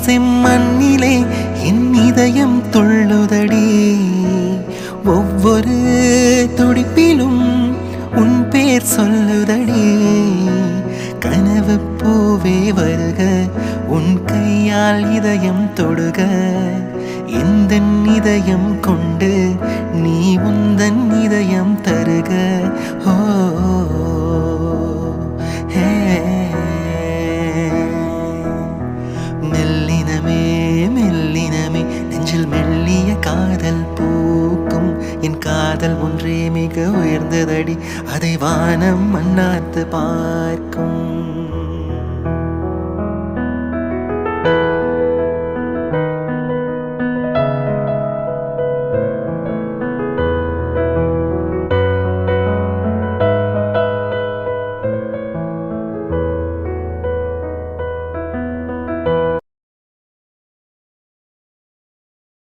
செம்மண்ணிலே என் இதயம் துள்ளுதடி. ஒவ்வொரு துடிப்பிலும் உன் பேர் சொல்லுதடி. கனவு பூவே வருக, உன் கையால் இதயம் தொடுக. எந்த இதயம் கொண்டு நீ உந்தன் இதயம் தருக. ஓ மெல்லினமே மெல்லினமே நெஞ்சில் மெல்லிய காதல் பூக்கும். என் காதல் ஒன்றே மிக உயர்ந்ததடி, அதை வானம் மன்னாத்து பார்க்கும்.